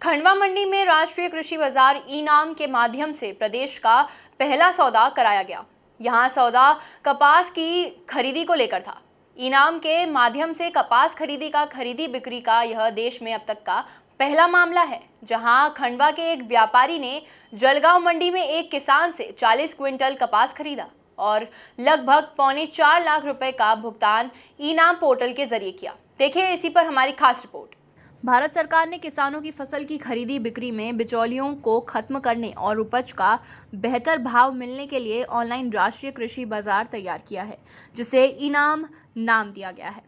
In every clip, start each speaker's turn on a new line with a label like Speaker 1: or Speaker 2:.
Speaker 1: खंडवा मंडी में राष्ट्रीय कृषि बाजार ई-नाम के माध्यम से प्रदेश का पहला सौदा कराया गया। यहां सौदा कपास की खरीदी को लेकर था। ई-नाम के माध्यम से कपास खरीदी बिक्री का यह देश में अब तक का पहला मामला है, जहां खंडवा के एक व्यापारी ने जलगांव मंडी में एक किसान से 40 क्विंटल कपास खरीदा और लगभग 4.25 लाख रुपए का भुगतान ई-नाम पोर्टल के जरिए किया। देखिए इसी पर हमारी खास रिपोर्ट। भारत सरकार ने किसानों की फसल की खरीदी बिक्री में बिचौलियों को खत्म करने और उपज का बेहतर भाव मिलने के लिए ऑनलाइन राष्ट्रीय कृषि बाजार तैयार किया है, जिसे ई-नाम नाम दिया गया है।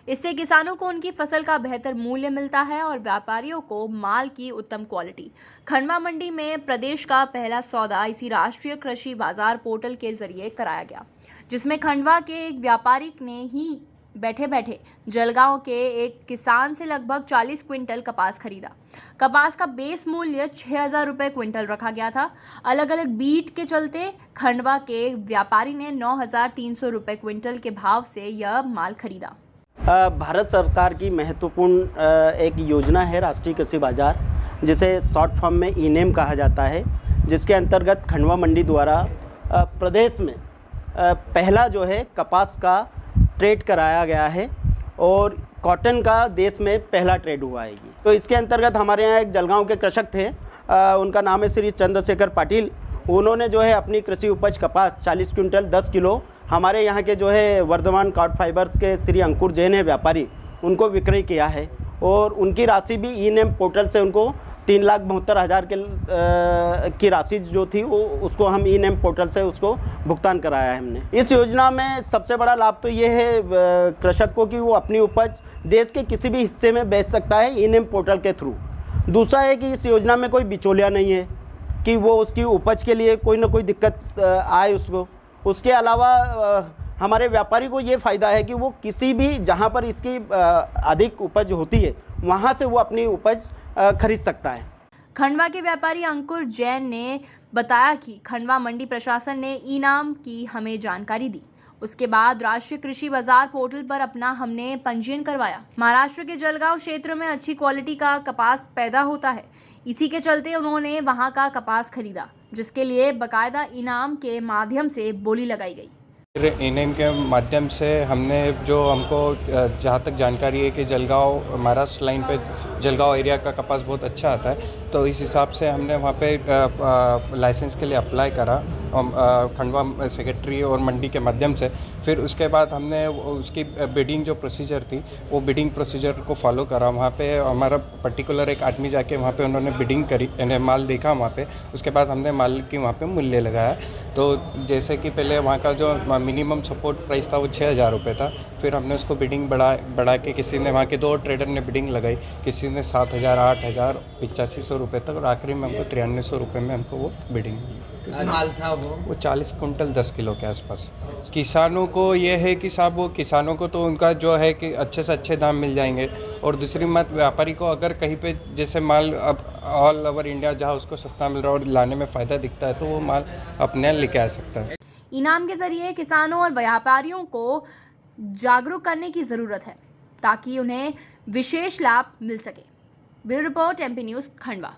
Speaker 1: इससे किसानों को उनकी फसल का बेहतर मूल्य मिलता है और व्यापारियों को माल की उत्तम क्वालिटी। खंडवा मंडी में प्रदेश का पहला सौदा इसी राष्ट्रीय कृषि बाजार पोर्टल के जरिए कराया गया, जिसमें खंडवा के एक व्यापारी ने ही बैठे बैठे जलगांव के एक किसान से लगभग 40 क्विंटल कपास खरीदा। कपास का बेस मूल्य 6,000 रुपये क्विंटल रखा गया था। अलग अलग बीट के चलते खंडवा के व्यापारी ने 9,300 रुपये क्विंटल के भाव से यह माल खरीदा।
Speaker 2: भारत सरकार की महत्वपूर्ण एक योजना है राष्ट्रीय कृषि बाजार, जिसे शॉर्ट फॉर्म में ई-नेम कहा जाता है, जिसके अंतर्गत खंडवा मंडी द्वारा प्रदेश में पहला जो है कपास का ट्रेड कराया गया है और कॉटन का देश में पहला ट्रेड हुआ है। तो इसके अंतर्गत हमारे यहाँ एक जलगांव के कृषक थे, उनका नाम है श्री चंद्रशेखर पाटिल। उन्होंने जो है अपनी कृषि उपज कपास 40 क्विंटल 10 किलो हमारे यहाँ के जो है वर्धमान कार्ड फाइबर्स के श्री अंकुर जैन है व्यापारी, उनको विक्रय किया है और उनकी राशि भी ई-नेम पोर्टल से उनको 3,72,000 की राशि जो थी वो उसको हम ई-नेम पोर्टल से उसको भुगतान कराया है हमने। इस योजना में सबसे बड़ा लाभ तो ये है कृषक को कि वो अपनी उपज देश के किसी भी हिस्से में बेच सकता है ई-नेम पोर्टल के थ्रू। दूसरा है कि इस योजना में कोई बिचौलिया नहीं है कि वो उसकी उपज के लिए कोई ना कोई दिक्कत आए उसको। उसके अलावा हमारे व्यापारी को ये फ़ायदा है कि वो किसी भी जहाँ पर इसकी अधिक उपज होती है वहाँ से वो अपनी उपज खरीद सकता है।
Speaker 1: खंडवा के व्यापारी अंकुर जैन ने बताया कि खंडवा मंडी प्रशासन ने ई-नाम की हमें जानकारी दी। उसके बाद राष्ट्रीय कृषि बाजार पोर्टल पर अपना हमने पंजीयन करवाया। महाराष्ट्र के जलगांव क्षेत्र में अच्छी क्वालिटी का कपास पैदा होता है, इसी के चलते उन्होंने वहां का कपास खरीदा, जिसके लिए बकायदा ई-नाम के माध्यम से बोली लगाई गई।
Speaker 3: ई-नेम के माध्यम से हमने जो हमको जहाँ तक जानकारी है कि जलगांव महाराष्ट्र लाइन पे जलगांव एरिया का कपास बहुत अच्छा आता है, तो इस हिसाब से हमने वहाँ पे लाइसेंस के लिए अप्लाई करा खंडवा सेक्रेटरी और मंडी के माध्यम से। फिर उसके बाद हमने उसकी बिडिंग जो प्रोसीजर थी वो बिडिंग प्रोसीजर को फॉलो करा। वहाँ पे हमारा पर्टिकुलर एक आदमी जाके वहाँ पे उन्होंने बिडिंग करी, यानी माल देखा वहाँ पे। उसके बाद हमने माल की वहाँ पे मूल्य लगाया। तो जैसे कि पहले वहाँ का जो मिनिमम सपोर्ट प्राइस था वो 6,000 रुपये था। फिर हमने उसको बिडिंग बढ़ा के किसी ने वहाँ के 2 ट्रेडर ने बिडिंग लगाई, किसी ने 7,000, 8,000, 8,500 रुपये तक, और आखिरी में हमको 9300 रुपये में हमको वो बिडिंग
Speaker 4: माल था वो
Speaker 3: 40 कुंटल 10 किलो के आसपास। किसानों को ये है कि साहब वो किसानों को तो उनका जो है कि अच्छे से अच्छे दाम मिल जाएंगे, और दूसरी बात व्यापारी को अगर कहीं पे जैसे माल अब ऑल ओवर इंडिया जहाँ उसको सस्ता मिल रहा है और लाने में फ़ायदा दिखता है तो वो माल अपने लेके आ सकता है।
Speaker 1: ई-नाम के जरिए किसानों और व्यापारियों को जागरूक करने की ज़रूरत है ताकि उन्हें विशेष लाभ मिल सके। Bureau report, MP news, Khandwa.